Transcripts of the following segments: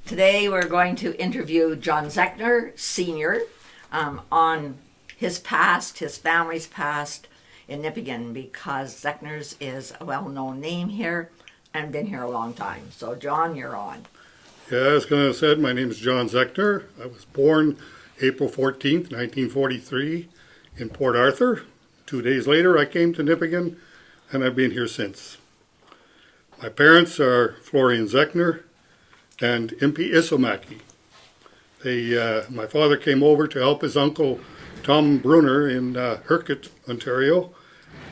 Today we're going to interview John Zechner, Sr., on his past, his family's past in Nipigon, because Zechner's is a well-known name here and been here a long time. So, John, you're on. Yeah, as Glenn said, my name is John Zechner. I was born April 14th, 1943 in Port Arthur. 2 days later, I came to Nipigon, and I've been here since. My parents are Florian Zechner and Impi Isomaki. My father came over to help his uncle Tom Brunner in Hercote, Ontario,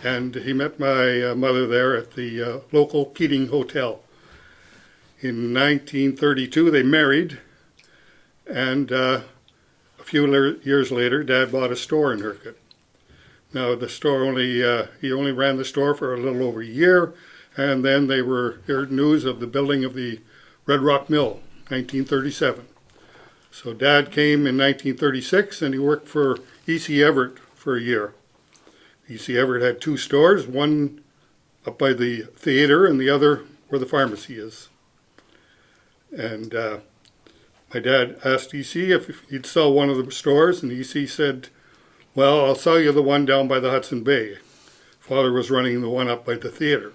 and he met my mother there at the local Keating Hotel. In 1932, they married, and a few years later, Dad bought a store in Hercote. Now, the store he only ran the store for a little over a year, and then they heard news of the building of the Red Rock Mill, 1937. So Dad came in 1936, and he worked for E.C. Everett for a year. E.C. Everett had two stores, one up by the theater and the other where the pharmacy is. And my dad asked E.C. if he'd sell one of the stores, and E.C. said, "Well, I'll sell you the one down by the Hudson Bay." Father was running the one up by the theater.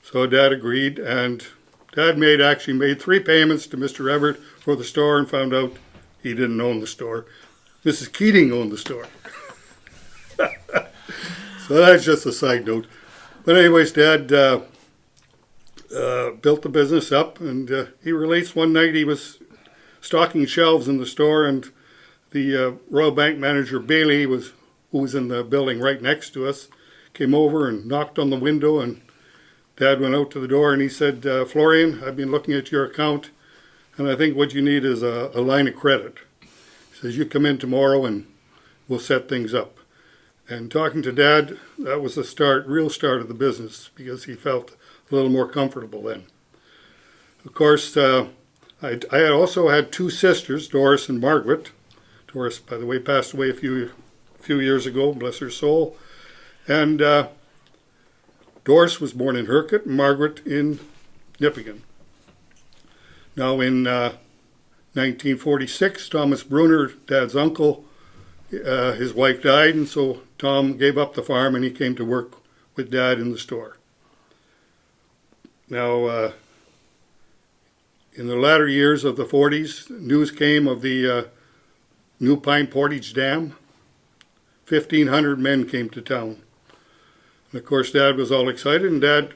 So Dad agreed, and Dad actually made 3 payments to Mr. Everett for the store and found out he didn't own the store. Mrs. Keating owned the store. So that's just a side note. But anyways, Dad built the business up, and he relates one night he was stocking shelves in the store, and the Royal Bank manager Bailey, who was in the building right next to us, came over and knocked on the window, and Dad went out to the door and he said, "Florian, I've been looking at your account, and I think what you need is a line of credit." He says, "You come in tomorrow and we'll set things up." And talking to Dad, that was the real start of the business, because he felt a little more comfortable then. Of course, I also had 2 sisters, Doris and Margaret. Doris, by the way, passed away a few years ago, bless her soul. And Doris was born in Hercote, and Margaret in Nipigon. Now, in 1946, Thomas Brunner, Dad's uncle, his wife died, and so Tom gave up the farm and he came to work with Dad in the store. Now, in the latter years of the 40s, news came of the new Pine Portage Dam. 1,500 men came to town. And of course, Dad was all excited, and Dad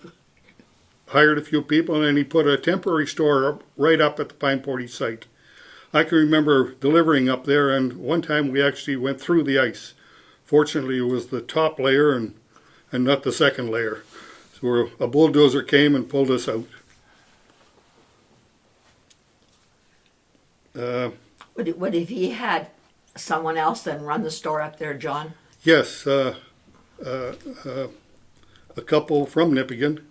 hired a few people, and then he put a temporary store right up at the Pine Portage site. I can remember delivering up there, and one time we actually went through the ice. Fortunately, it was the top layer and not the second layer. So a bulldozer came and pulled us out. What if he had someone else then run the store up there, John? Yes, a couple from Nipigon,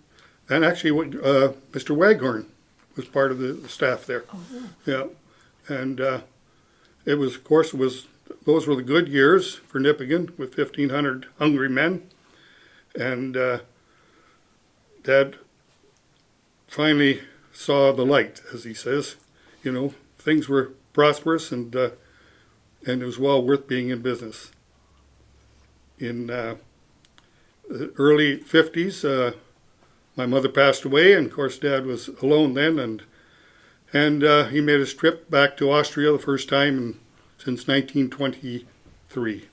and actually Mr. Waghorn was part of the staff there. Oh. Yeah, and those were the good years for Nipigon with 1,500 hungry men, and Dad finally saw the light, as he says. You know, things were prosperous, and it was well worth being in business. In the early 50s, my mother passed away, and of course Dad was alone then, and he made his trip back to Austria the first time since 1923.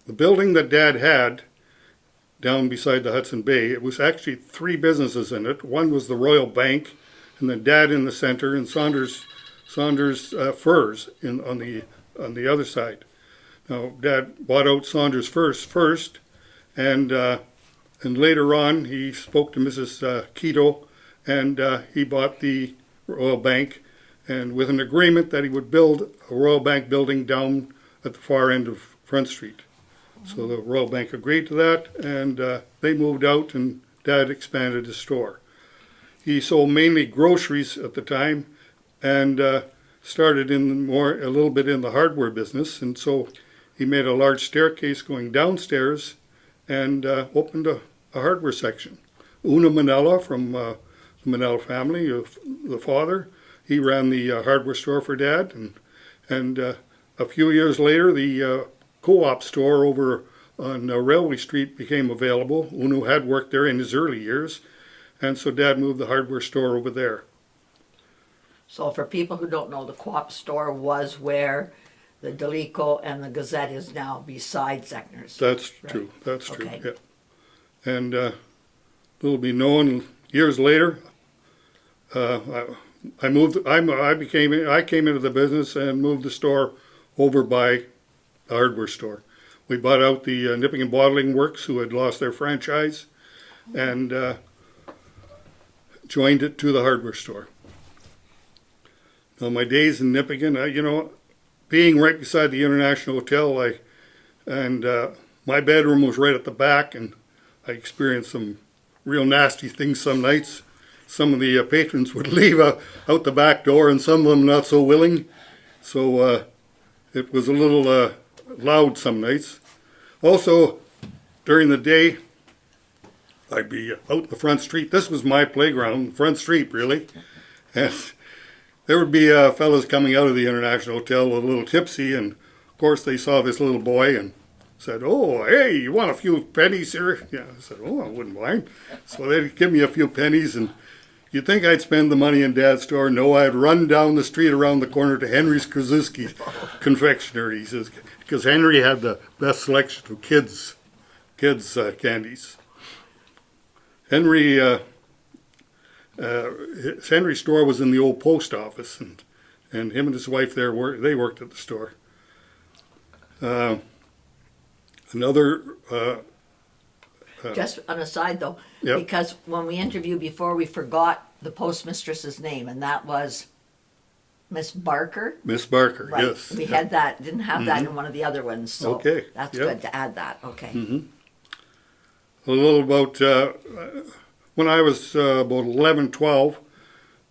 The building that Dad had down beside the Hudson Bay, it was actually 3 businesses in it. One was the Royal Bank, and then Dad in the center, and Saunders Furs on the other side. Now, Dad bought out Saunders Furs first, and later on he spoke to Mrs. Keto, and he bought the Royal Bank, and with an agreement that he would build a Royal Bank building down at the far end of Front Street. So the Royal Bank agreed to that, and they moved out, and Dad expanded his store. He sold mainly groceries at the time, and started a little bit in the hardware business, and so he made a large staircase going downstairs, and opened a hardware section. Una Manella from the Manella family, the father, he ran the hardware store for Dad, and a few years later, the co-op store over on Railway Street became available. Uno had worked there in his early years, and so Dad moved the hardware store over there. So for people who don't know, the co-op store was where the Delico and the Gazette is now, beside Zechner's. That's right? true. That's true. Okay. Yeah. And it'll be known years later. I moved. I came into the business and moved the store over by the hardware store. We bought out the Nipigon Bottling Works, who had lost their franchise, and joined it to the hardware store. Now, my days in Nipigon, being right beside the International Hotel, my bedroom was right at the back, and I experienced some real nasty things some nights. Some of the patrons would leave out the back door, and some of them not so willing. So it was a little loud some nights. Also, during the day, I'd be out in the front street. This was my playground, front street, really. And there would be fellas coming out of the International Hotel a little tipsy, and of course they saw this little boy and said, "Oh, hey, you want a few pennies here?" Yeah, I said, "Oh, I wouldn't mind." So they'd give me a few pennies, and you'd think I'd spend the money in Dad's store. No, I'd run down the street around the corner to Henry's Krasuski's confectionery. He says, because Henry had the best selection of kids candies. Henry's store was in the old post office, and him and his wife they worked at the store. Just an aside though, Yep. because when we interviewed before, we forgot the postmistress's name, and that was Miss Barker. Miss Barker, Right. yes. We had that, didn't have that in one of the other ones, so Okay, that's yep. good to add that. Okay. A little about when I was about 11, 12,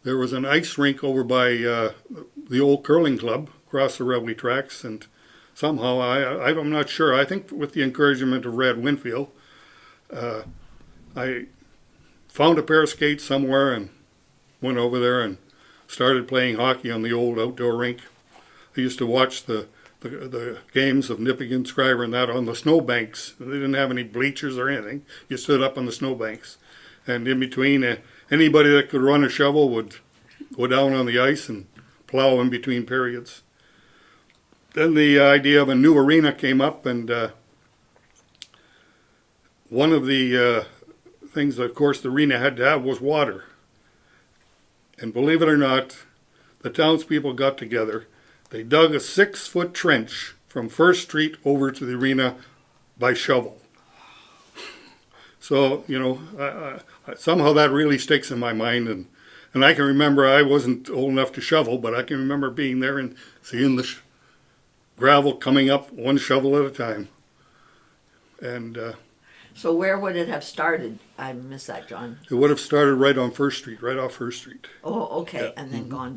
there was an ice rink over by the old curling club across the railway tracks, and somehow, I'm not sure, I think with the encouragement of Red Winfield, I found a pair of skates somewhere and went over there and started playing hockey on the old outdoor rink. I used to watch the games of Nipigon, Scriber, and that on the snowbanks. They didn't have any bleachers or anything. You stood up on the snowbanks. And in between, anybody that could run a shovel would go down on the ice and plow in between periods. Then the idea of a new arena came up, and one of the things that, of course, the arena had to have was water. And believe it or not, the townspeople got together. They dug a 6-foot trench from First Street over to the arena by shovel. So, somehow that really sticks in my mind. And I can remember, I wasn't old enough to shovel, but I can remember being there and seeing the gravel coming up one shovel at a time. And So where would it have started? I missed that, John. it would have started right on First Street, right off First Street. Oh, okay, Yeah. and then gone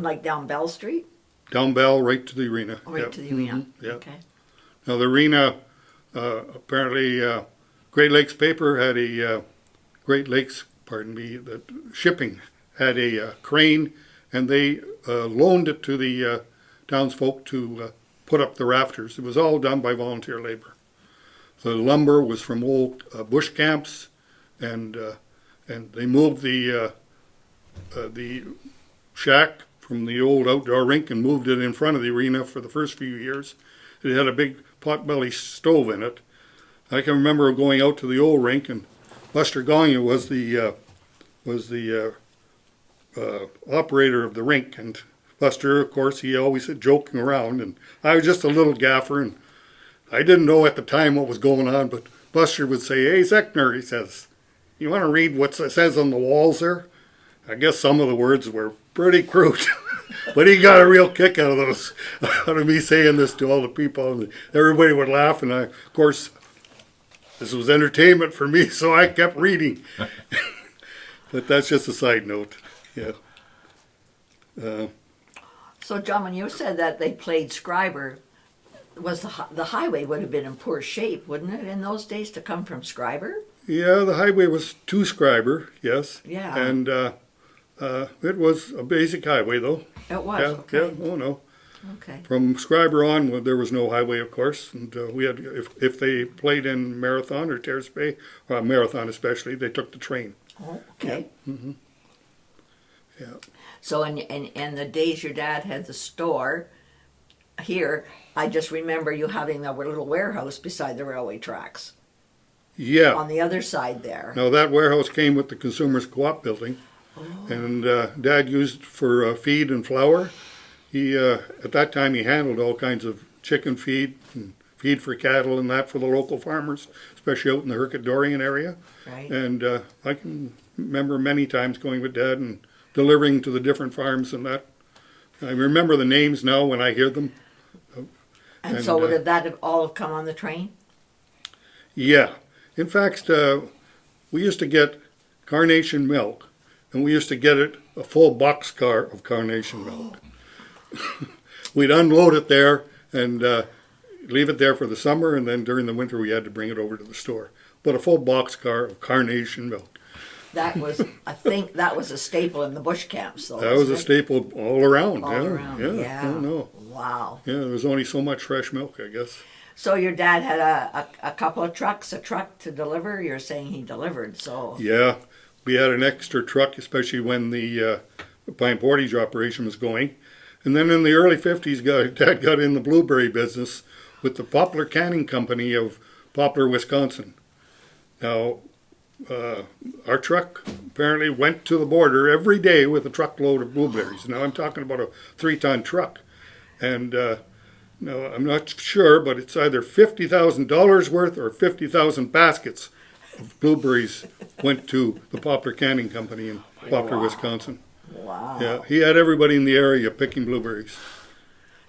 like down Bell Street? Down Bell, right to the arena. Right Yep. to the arena? Yeah. Okay. Now the arena, apparently, Great Lakes Paper had a that shipping had a crane, and they loaned it to the townsfolk to put up the rafters. It was all done by volunteer labor. The lumber was from old bush camps, and they moved the shack from the old outdoor rink and moved it in front of the arena for the first few years. It had a big potbelly stove in it. I can remember going out to the old rink, and Buster Gagnon was the operator of the rink, and Buster, of course, he always said joking around, and I was just a little gaffer, and I didn't know at the time what was going on, but Buster would say, "Hey, Zechner," he says, "you want to read what it says on the walls there?" I guess some of the words were pretty crude, but he got a real kick out of those, out of me saying this to all the people, and everybody would laugh, and of course, this was entertainment for me, so I kept reading. But that's just a side note, yeah. So, John, when you said that they played Scriber, was the highway would have been in poor shape, wouldn't it, in those days to come from Schreiber? Yeah, the highway was to Schreiber, yes. Yeah. And it was a basic highway, though. It was. Yeah, Okay. yeah, oh no. Okay. From Schreiber on, well, there was no highway, of course. And we had, if they played in Marathon or Terrace Bay, Marathon especially, they took the train. Oh, okay. Yeah. So in the days your dad had the store here, I just remember you having that little warehouse beside the railway tracks Yeah. on the other side there. Now that warehouse came with the Consumers Co-op building, and Dad used it for feed and flour. He at that time he handled all kinds of chicken feed and feed for cattle and that for the local farmers, especially out in the Hercadorian area. Right. And I can remember many times going with Dad and delivering to the different farms and that. I remember the names now when I hear them. And so would that have all come on the train? Yeah. In fact, we used to get carnation milk, and we used to get it a full boxcar of carnation milk. We'd unload it there and leave it there for the summer, and then during the winter we had to bring it over to the store. But a full boxcar of carnation milk. That was, I think, that was a staple in the bush camps, though. That was a wasn't it? staple all around. All yeah, around. Yeah. Yeah. Oh, no. Wow. Yeah, there was only so much fresh milk, I guess. So your dad had a couple of trucks, a truck to deliver. You're saying he delivered, so Yeah, we had an extra truck, especially when the Pine Portage operation was going. And then in the early 50s, Dad got in the blueberry business with the Poplar Canning Company of Poplar, Wisconsin. Now, our truck apparently went to the border every day with a truckload of blueberries. Now I'm talking about a 3-ton truck. And now I'm not sure, but it's either $50,000 worth or 50,000 baskets of blueberries went to the Poplar Canning Company in Poplar, Wisconsin. wow. Yeah, he had everybody in the area picking blueberries.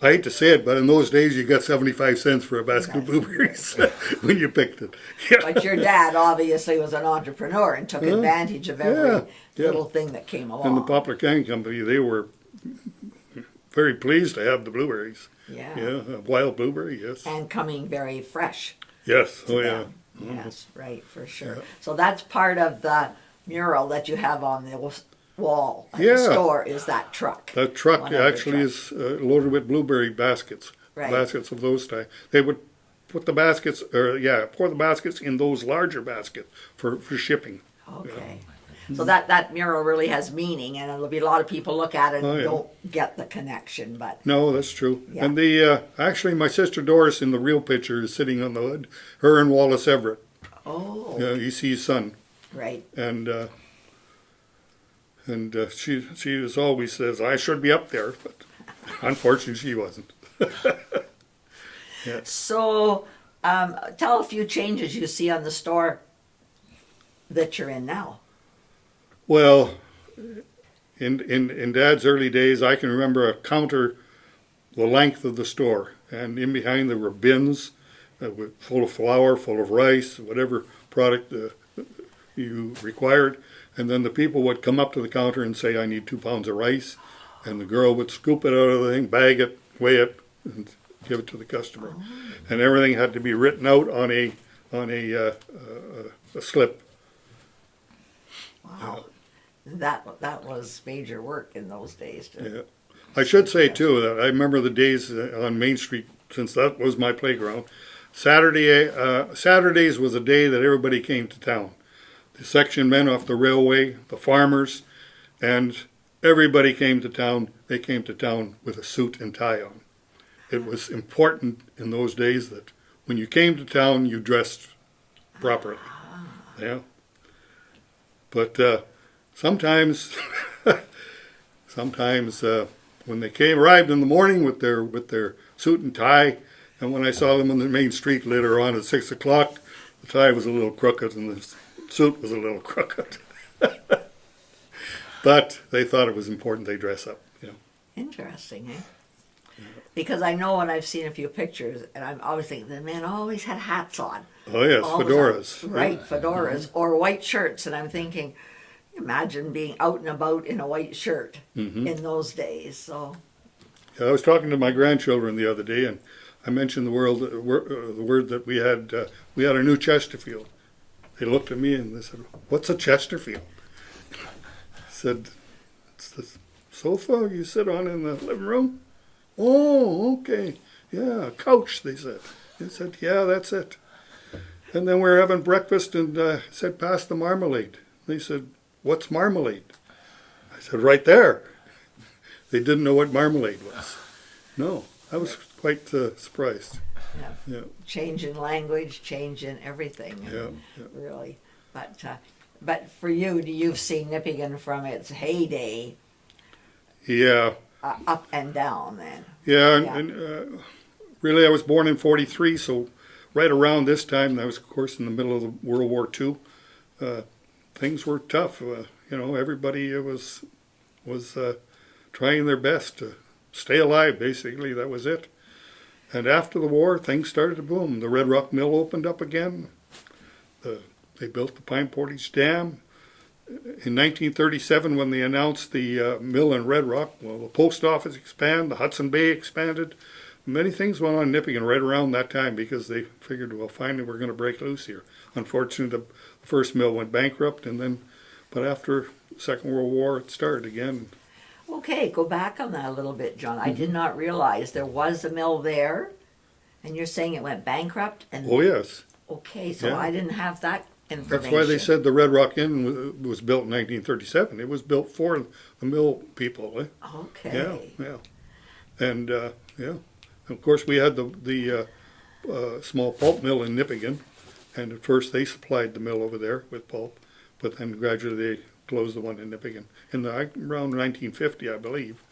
I hate to say it, but in those days you got 75 cents for a basket of blueberries when you picked it. Yeah. But your dad obviously was an entrepreneur and took advantage of every yeah. little thing that came along. And the Poplar Canning Company, they were very pleased to have the blueberries. Yeah. Yeah, a wild blueberry, yes. And coming very fresh. Yes, to oh yeah. them. Yes, right, for sure. So that's part of the mural that you have on the wall at the store is that truck. That truck One other actually truck. is loaded with blueberry baskets. Right. Baskets of those type. They would put the baskets, pour the baskets in those larger baskets for shipping. Okay. So that mural really has meaning, and there'll be a lot of people look at it and Oh, yeah. don't get the connection, but No, that's true. Yeah. And the actually my sister Doris in the real picture is sitting on the hood. Her and Wallace Everett, EC's son, right. and she as always says I should be up there, but unfortunately she wasn't. So tell a few changes you see on the store that you're in now. Well, in Dad's early days, I can remember a counter the length of the store, and in behind there were bins full of flour, full of rice, whatever product you required, and then the people would come up to the counter and say, "I need 2 pounds of rice," and the girl would scoop it out of the thing, bag it, weigh it, and give it to the customer, and everything had to be written out on a slip. Wow. That was major work in those days. Yeah. I should say, too, that I remember the days on Main Street, since that was my playground. Saturdays was a day that everybody came to town. The section men off the railway, the farmers, and everybody came to town. They came to town with a suit and tie on. It was important in those days that when you came to town, you dressed properly. Yeah. But sometimes when they arrived in the morning with their suit and tie, and when I saw them on the main street later on at 6 o'clock, the tie was a little crooked and the suit was a little crooked. But they thought it was important they dress up. Interesting, eh? Because I know when I've seen a few pictures, and I'm always thinking the men always had hats on. Oh yes, Always fedoras. on. Right, fedoras or white shirts, and I'm thinking, imagine being out and about in a white shirt in those days. So I was talking to my grandchildren the other day, and I mentioned the word that we had a new Chesterfield. They looked at me and they said, "What's a Chesterfield?" I said, "It's the sofa you sit on in the living room." "Oh, okay. Yeah, a couch," they said. They said, "Yeah, that's it." And then we were having breakfast and said, "Pass the marmalade." They said, "What's marmalade?" I said, "Right there." They didn't know what marmalade was. No, I was quite surprised. Yeah. Yeah. Change in language, change in everything. Yeah, yeah. Really. But for you, you've seen Nipigon from its heyday Yeah. up and down then. Yeah, Yeah. and really I was born in 43, so right around this time, I was of course in the middle of the World War II, things were tough. Everybody was trying their best to stay alive, basically, that was it. And after the war, things started to boom. The Red Rock Mill opened up again. They built the Pine Portage Dam. In 1937, when they announced the mill in Red Rock, well, the post office expanded, the Hudson Bay expanded. Many things went on in Nipigon right around that time because they figured, well, finally we're going to break loose here. Unfortunately, the first mill went bankrupt, but after the Second World War, it started again. Okay, go back on that a little bit, John. I did not realize there was a mill there, and you're saying it went bankrupt. And Oh, yes. okay, so Yeah. I didn't have that information. That's why they said the Red Rock Inn was built in 1937. It was built for the mill people. Okay. Yeah. And, of course, we had the small pulp mill in Nipigon, and at first they supplied the mill over there with pulp, but then gradually they closed the one in Nipigon around 1950, I believe.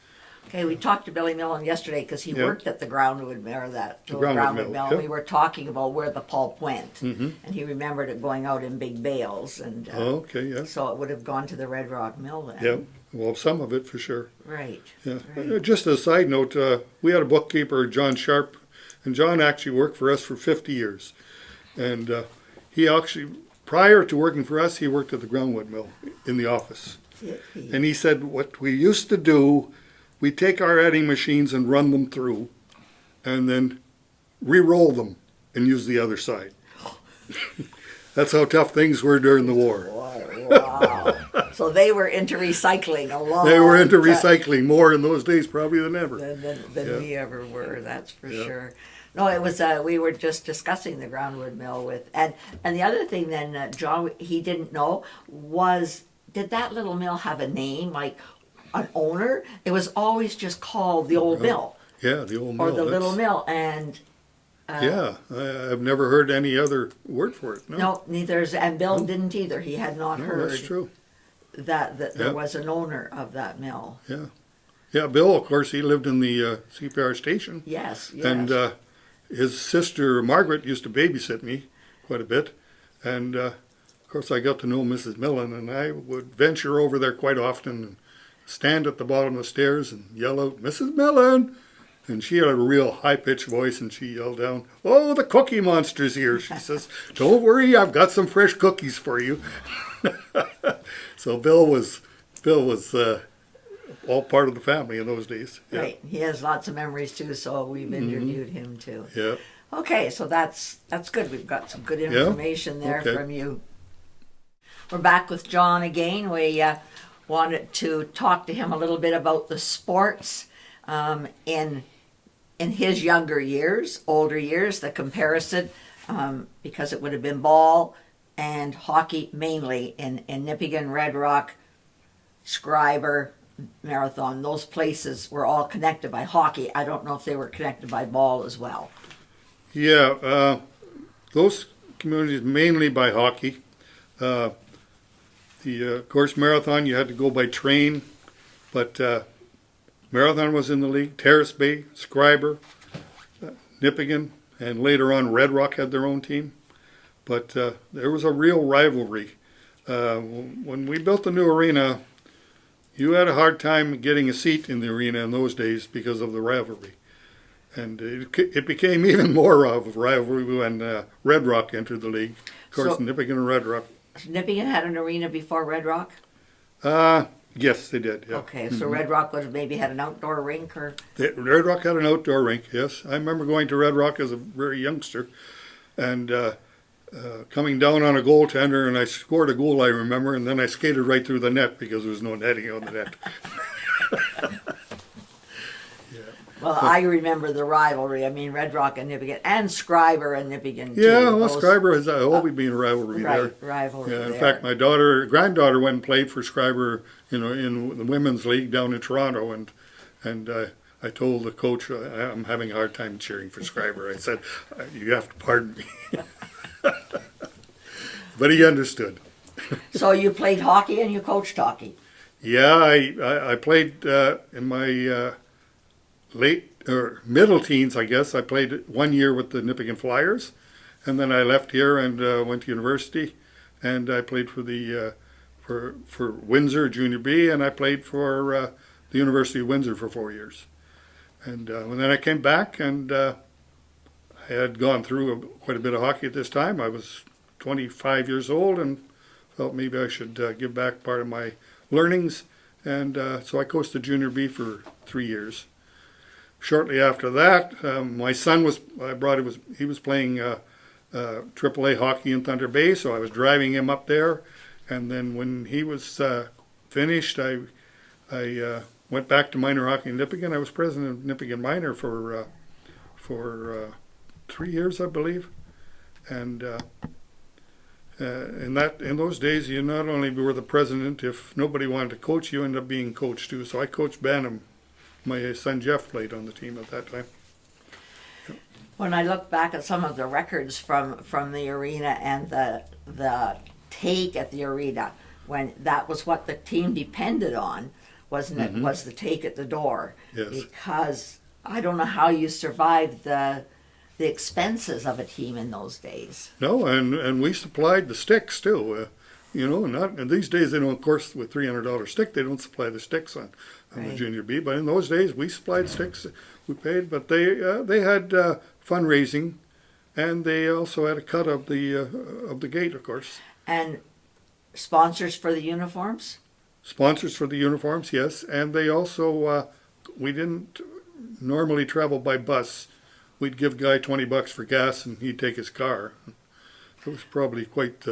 Okay, we talked to Billy Millen yesterday because he Yeah. worked at the Groundwood Mill, or that The little Groundwood Groundwood Mill, Mill. yeah. We were talking about where the pulp went, Mm-hmm. and he remembered it going out in big bales, and Okay, yeah. so it would have gone to the Red Rock Mill then. Yeah, well, some of it for sure. Right. Yeah. Right. Just as a side note, we had a bookkeeper, John Sharp, and John actually worked for us for 50 years. And he actually, prior to working for us, he worked at the Groundwood Mill in the office. Yippee. And he said what we used to do, we take our adding machines and run them through and then re-roll them and use the other side. That's how tough things were during the war. Wow. So they were into recycling a lot. They were into recycling more in those days probably than ever. than Yeah. we ever were. That's for Yeah. sure. No, it was. We were just discussing the Groundwood Mill and the other thing then, John, he didn't know was, did that little mill have a name, like an owner? It was always just called the old mill Yeah, the old mill. or the little that's- mill, and Yeah, I've never heard any other word for it. no, neither's, and Bill didn't either. He had not No, heard that's true. that there Yeah. was an owner of that mill. Yeah. Yeah, Bill, of course, he lived in the CPR station. Yes, yes. And his sister, Margaret, used to babysit me quite a bit. And, of course, I got to know Mrs. Millen, and I would venture over there quite often and stand at the bottom of the stairs and yell out, "Mrs. Millen!" And she had a real high-pitched voice, and she yelled down, "Oh, the Cookie Monster's here." She says, "Don't worry, I've got some fresh cookies for you." So Bill was all part of the family in those days. Yeah. Right. He has lots of memories too, so we've interviewed him too. Yeah. Okay, so that's good. We've got some good information there Okay. from you. We're back with John again. We wanted to talk to him a little bit about the sports in his younger years, older years, the comparison, because it would have been ball and hockey mainly in Nipigon, Red Rock, Scriber, Marathon. Those places were all connected by hockey. I don't know if they were connected by ball as well. Yeah, those communities mainly by hockey. Of course, Marathon, you had to go by train, but Marathon was in the league. Terrace Bay, Scriber, Nipigon, and later on Red Rock had their own team. But there was a real rivalry. When we built the new arena, you had a hard time getting a seat in the arena in those days because of the rivalry. And it became even more of a rivalry when Red Rock entered the league. Of course, So- Nipigon and Red Rock. Nipigon had an arena before Red Rock? Yes, they did. Yeah. Okay, so Red Rock would have maybe had an outdoor rink or... Red Rock had an outdoor rink. Yes, I remember going to Red Rock as a very youngster, and coming down on a goaltender, and I scored a goal. I remember, and then I skated right through the net because there was no netting on the net. Well, I remember the rivalry. I mean, Red Rock and Nipigon, and Scriber and Nipigon, too. Yeah, well, Scriber has always been a rivalry there. Rivalry Yeah, in there. fact, my granddaughter went and played for Scriber, in the women's league down in Toronto, and I told the coach I'm having a hard time cheering for Scriber. I said, "You have to pardon me," but he understood. So you played hockey and you coached hockey. Yeah, I played in my late or middle teens, I guess. I played 1 year with the Nipigon Flyers, and then I left here and went to university, and I played for the for Windsor Junior B, and I played for the University of Windsor for 4 years, and then I came back, and I had gone through quite a bit of hockey at this time. I was 25 years old and felt maybe I should give back part of my learnings, and so I coached the Junior B for 3 years. Shortly after that, my son he was playing AAA hockey in Thunder Bay, so I was driving him up there. And then when he was finished, I went back to minor hockey in Nipigon. I was president of Nipigon Minor for 3 years, I believe. And in those days, you not only were the president, if nobody wanted to coach, you ended up being coached too. So I coached Bantam. My son Jeff played on the team at that time. When I look back at some of the records from the arena and the take at the arena, when that was what the team depended on, wasn't it? Was the take at the door? Yes. Because I don't know how you survived the expenses of a team in those days. No, and we supplied the sticks too. And these days they don't, of course, with $300 stick, they don't supply the sticks on the Junior B. But in those days, we supplied sticks. We paid, but they had fundraising, and they also had a cut of the gate, of course. And sponsors for the uniforms? Sponsors for the uniforms, yes. And they also, we didn't normally travel by bus. We'd give a guy $20 for gas, and he'd take his car. It was probably quite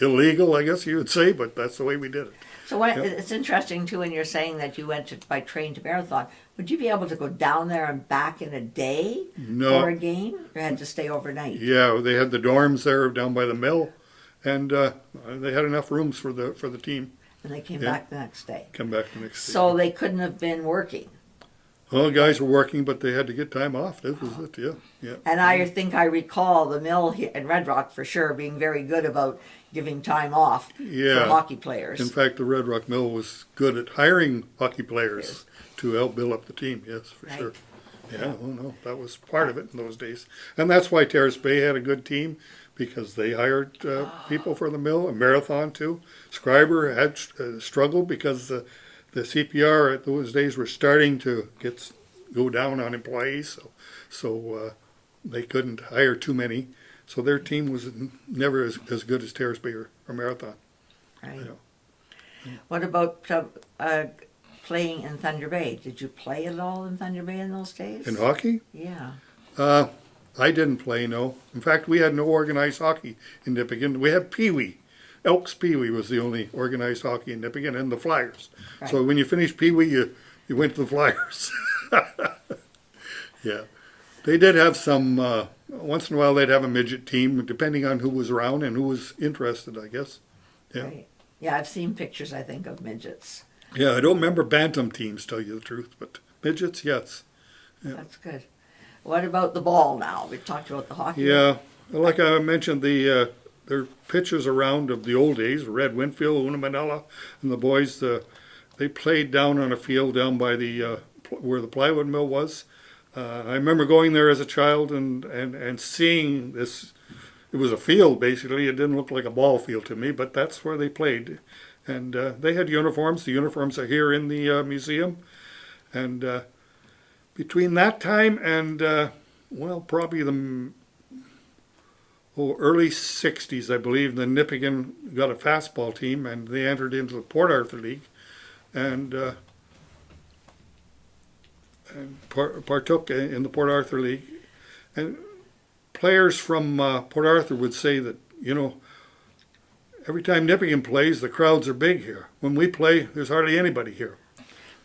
illegal, I guess you would say, but that's the way we did it. So it's interesting, too, when you're saying that you went by train to Marathon. Would you be able to go down there and back in a day for a game? Or had to stay overnight? Yeah, they had the dorms there down by the mill, and they had enough rooms for the team. And they came back the next day. Come back the next day. So they couldn't have been working. Well, guys were working, but they had to get time off. That was it, yeah. And I think I recall the mill here in Red Rock, for sure, being very good about giving time off for hockey players. In fact, the Red Rock Mill was good at hiring hockey players to help build up the team, yes, for sure. Yeah, oh no, that was part of it in those days. And that's why Terrace Bay had a good team, because they hired people for the mill, and Marathon too. Scriber had struggled because the CPR at those days were starting to go down on employees, so they couldn't hire too many. So their team was never as good as Terrace Bay or Marathon. Right. What about playing in Thunder Bay? Did you play at all in Thunder Bay in those days? In hockey? Yeah. I didn't play, no. In fact, we had no organized hockey in Nipigon. We had Pee-wee. Elks Pee-wee was the only organized hockey in Nipigon, and the Flyers. Right. So when you finished Pee-wee, you went to the Flyers. Yeah. They did have some, once in a while they'd have a midget team, depending on who was around and who was interested, I guess. Yeah. Right. Yeah, I've seen pictures, I think, of midgets. Yeah, I don't remember bantam teams, tell you the truth, but midgets, yes. Yeah. That's good. What about the ball now? We've talked about the hockey. Yeah, like I mentioned, there are pictures around of the old days, Red Winfield, Una Manila, and the boys, they played down on a field down by where the plywood mill was. I remember going there as a child and seeing this. It was a field, basically. It didn't look like a ball field to me, but that's where they played. And they had uniforms. The uniforms are here in the museum. And between that time and, probably early 60s, I believe, the Nipigon got a fastball team, and they entered into the Port Arthur League, and partook in the Port Arthur League. And players from Port Arthur would say that, every time Nipigon plays, the crowds are big here. When we play, there's hardly anybody here.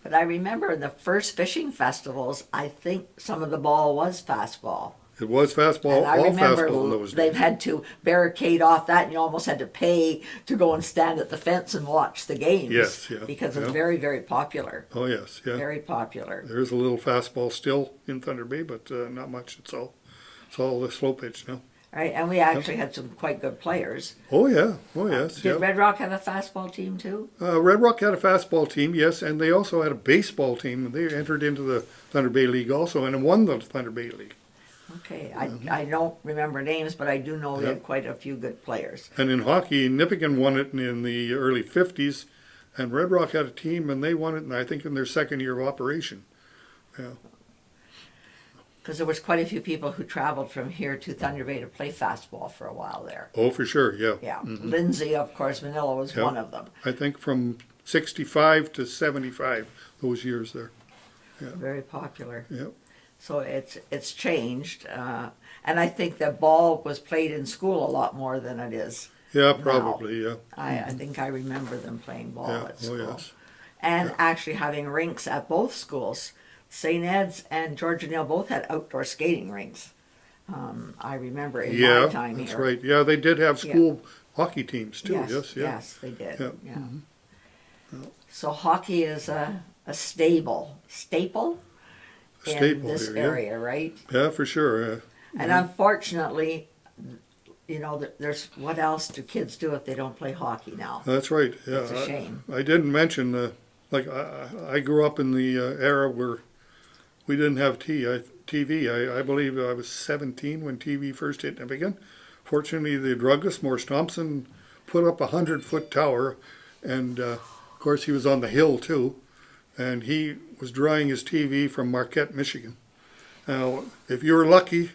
But I remember in the first fishing festivals, I think some of the ball was fastball. It was fastball, And I all remember fastball in those they've days. had to barricade off that, and you almost had to pay to go and stand at the fence and watch the games. Yes, yeah, Because it's yeah. very, very popular. Oh, yes, yeah. Very popular. There is a little fastball still in Thunder Bay, but not much. It's all the slow pitch now. Right, and we actually had some quite good players. Oh, yeah. Oh, yes, Did yeah. Red Rock have a fastball team too? Red Rock had a fastball team, yes, and they also had a baseball team. They entered into the Thunder Bay League also and won the Thunder Bay League. Okay, I don't remember names, but I do know we had quite a few good players. And in hockey, Nipigon won it in the early 50s, and Red Rock had a team, and they won it, I think, in their second year of operation. Yeah. Because there was quite a few people who traveled from here to Thunder Bay to play fastball for a while there. Oh, for sure, yeah. Yeah, Lindsay, of course, Manila was Yeah. one of them. I think from 65 to 75, those years there. Very popular. Yeah. So it's changed, and I think that ball was played in school a lot more than it is. Yeah, probably, yeah. I think I remember them playing ball Yeah, at oh, school, yes. and actually having rinks at both schools. St. Ed's and Georgia Neal both had outdoor skating rinks. I remember in Yeah, my time that's here. right. Yeah, they did have school hockey teams too, yes, yeah. Yes, they did. Yeah. Yeah. So hockey is a staple Staple in this here, yeah. area, right? Yeah, for sure. And unfortunately, there's what else do kids do if they don't play hockey now? That's right. Yeah, It's a shame. I didn't mention I grew up in the era where we didn't have TV. I believe I was 17 when TV first hit Nipigon. Fortunately, the drug us, Morris Thompson, put up a 100-foot tower, and of course he was on the hill too, and he was drawing his TV from Marquette, Michigan. Now, if you were lucky,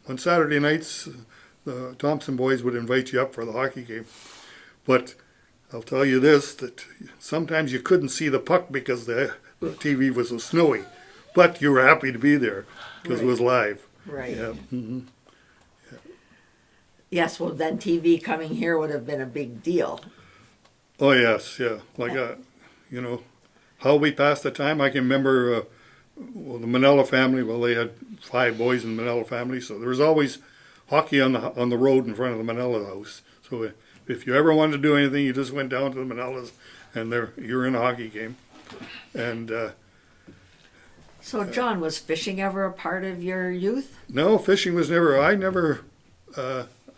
on Saturday nights, the Thompson boys would invite you up for the hockey game. But I'll tell you this, that sometimes you couldn't see the puck because the TV was so snowy. But you were happy to be there because it was live. Right. Yeah. Mm-hmm. Yes, well, then TV coming here would have been a big deal. Oh, yes, yeah. How we passed the time, I can remember the Manila family, they had 5 boys in the Manila family, so there was always hockey on the road in front of the Manila house. So if you ever wanted to do anything, you just went down to the Manilas, and you're in a hockey game. And So, John, was fishing ever a part of your youth? no, fishing was I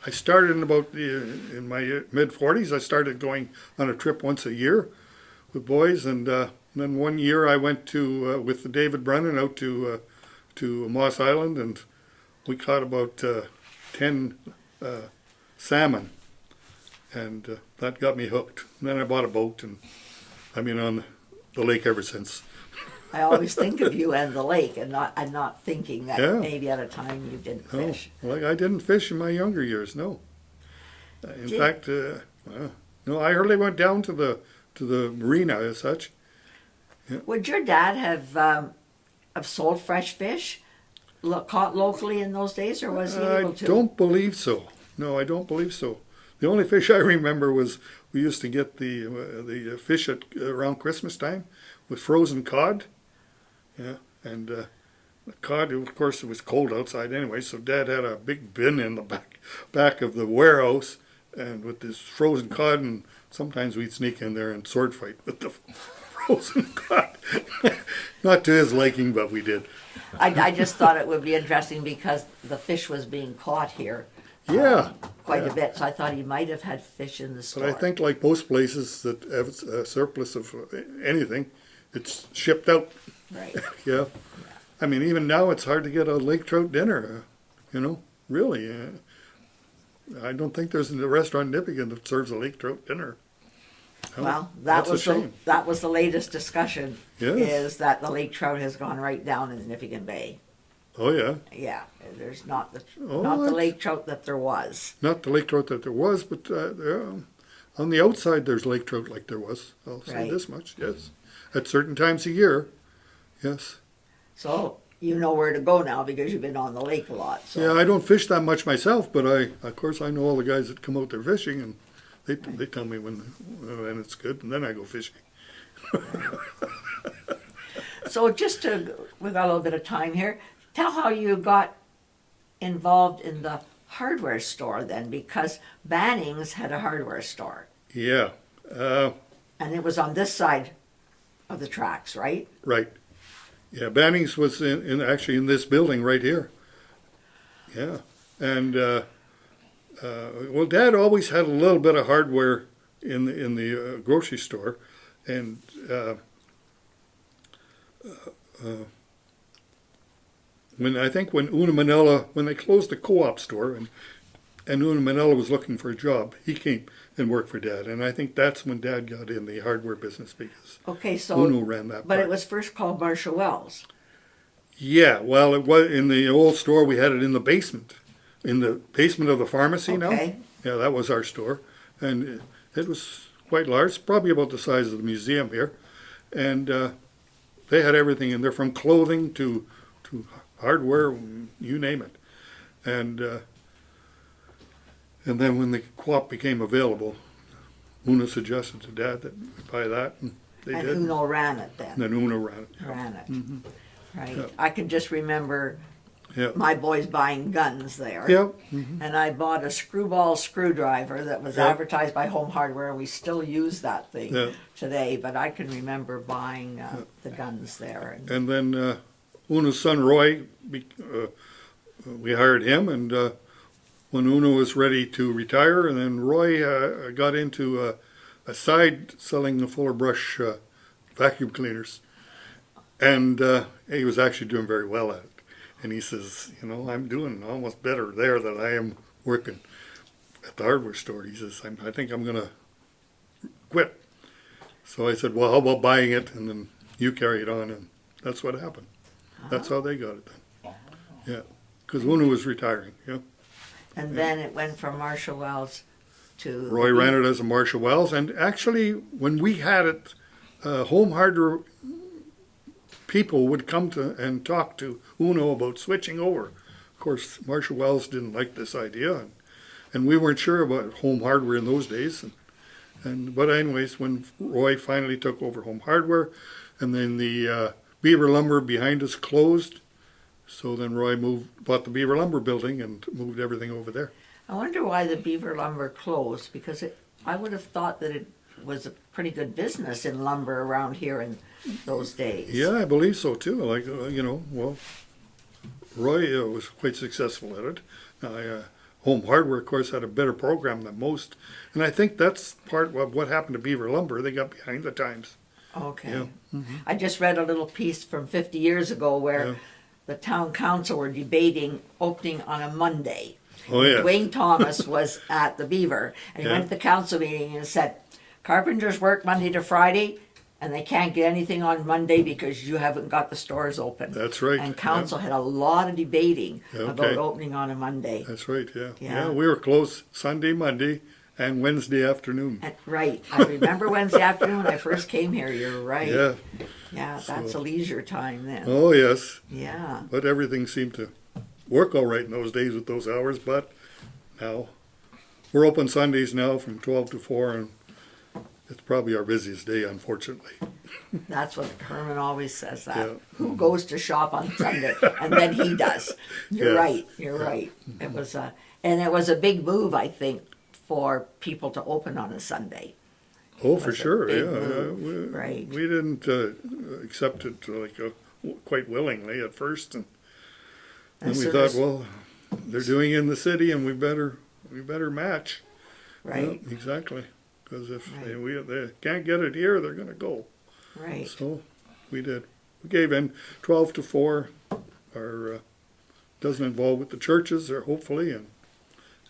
started in my mid-40s. I started going on a trip once a year with boys, and then one year I went with David Brennan out to Moss Island, and we caught about 10 salmon, and that got me hooked. And then I bought a boat, and I've been on the lake ever since. I always think of you and the lake, and not thinking that Yeah. maybe at a time you didn't fish. No, I didn't fish in my younger years. No. In fact, no. I hardly went down to the marina as such. Would your dad have sold fresh fish caught locally in those days, or was he able to? I don't believe so. No, I don't believe so. The only fish I remember was we used to get the fish around Christmas time with frozen cod. Yeah, and the cod, of course, it was cold outside anyway, so Dad had a big bin in the back of the warehouse, and with this frozen cod, and sometimes we'd sneak in there and sword fight with the frozen cod. Not to his liking, but we did. I just thought it would be interesting because the fish was being caught here. Yeah. Quite a bit, so I thought he might have had fish in the store. But I think, like most places that have a surplus of anything, it's shipped out. Right. Yeah. I mean, even now it's hard to get a lake trout dinner, really. I don't think there's a restaurant in Nipigon that serves a lake trout dinner. Well, that's a shame. that was the latest discussion, Yes. is that the lake trout has gone right down in the Nipigon Bay. Oh, yeah. Yeah, there's not the Oh, not the that's- lake trout that there was. Not the lake trout that there was, but on the outside there's lake trout like there was. I'll say Right. this much, yes. At certain times a year, yes. So you know where to go now because you've been on the lake a lot. So. Yeah, I don't fish that much myself, but of course, I know all the guys that come out there fishing, and they tell me when it's good, and then I go fishing. So we've got a little bit of time here. Tell how you got involved in the hardware store then, because Banning's had a hardware store, Yeah, and it was on this side of the tracks, right? right. Yeah, Banning's was actually in this building right here. Yeah, and well, Dad always had a little bit of hardware in the grocery store, and when Una Manella, when they closed the co-op store, and Una Manella was looking for a job, he came and worked for Dad, and I think that's when Dad got in the hardware business because Okay, so Uno ran that. but part. it was first called Marshall Wells. Yeah, well, it was in the old store. We had it in the basement of the pharmacy. Now, Okay. yeah, that was our store, and it was quite large, probably about the size of the museum here, and they had everything in there, from clothing to hardware, you name it, and then when the co-op became available, Una suggested to Dad that we buy that, and they And did. Uno ran it then. And then Una ran it. Ran it. Right. Yeah. I can just remember Yeah. my boys buying guns there. Yeah. And I bought a screwball screwdriver that was Yeah. advertised by Home Hardware. We still use that thing Yeah. today, but I can remember buying the guns there. And then Una's son Roy, we hired him, and when Una was ready to retire, and then Roy got into a side selling the Fuller Brush vacuum cleaners, and he was actually doing very well at it. And he says, I'm doing almost better there than I am working at the hardware store. He says, I think I'm going to quit. So I said, well, how about buying it, and then you carry it on, and that's what happened. That's how they got it then. Yeah, because Una was retiring. Yeah, And then it went from Marshall Wells to... Roy ran it as a Marshall Wells, and actually, when we had it, Home Hardware people would come to and talk to Uno about switching over. Of course, Marshall Wells didn't like this idea, and we weren't sure about Home Hardware in those days. But anyways, when Roy finally took over Home Hardware, and then the Beaver Lumber behind us closed, so then Roy bought the Beaver Lumber building and moved everything over there. I wonder why the Beaver Lumber closed, because I would have thought that it was a pretty good business in lumber around here in those days. Yeah, I believe so too. Like, well, Roy was quite successful at it. Home Hardware, of course, had a better program than most. And I think that's part of what happened to Beaver Lumber. They got behind the times. Okay. Yeah. I just read a little piece from 50 years ago where Yeah. the town council were debating opening on a Monday. Oh, yeah. Dwayne Thomas was at the Beaver, and he Yeah. went to the council meeting and said, carpenters work Monday to Friday, and they can't get anything on Monday because you haven't got the stores open. That's right. And council had a lot of debating Okay. about opening on a Monday. That's right, yeah. Yeah. We were closed Sunday, Monday, and Wednesday afternoon. Right. I remember Wednesday afternoon when I first came here. You're right. Yeah. Yeah, that's a leisure time then. Oh, yes. Yeah. But everything seemed to work all right in those days with those hours. But now we're open Sundays now from 12 to 4, and it's probably our busiest day, unfortunately. That's what Herman always says that. Yeah. Who goes to shop on Sunday? And then he does. You're Yeah. right. You're right. It was a big move, I think, for people to open on a Sunday. Oh, for was a sure, big yeah. move, right. We didn't accept it quite willingly at first, and And we so thought, there's- well, they're doing it in the city, and we better match. right, Yeah, exactly. Because if Right. they can't get it here, they're going to go. right. So we did. We gave in 12 to 4. Our doesn't involve with the churches, or hopefully,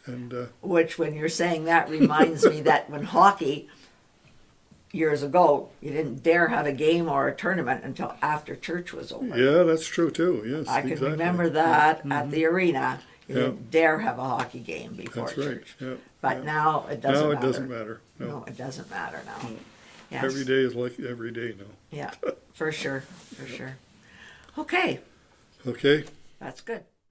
and Which, when you're saying that, reminds me that when hockey years ago, you didn't dare have a game or a tournament until after church was over. Yeah, that's true too. Yes, I can exactly. remember that at the arena. You Yeah. didn't dare have a hockey game before That's right. church. Yeah. But yeah. now it doesn't Now matter. it doesn't matter. No. No, it doesn't matter now. Yes. Every day is like every day now. Yeah, for sure, for sure. Okay, Okay. that's good.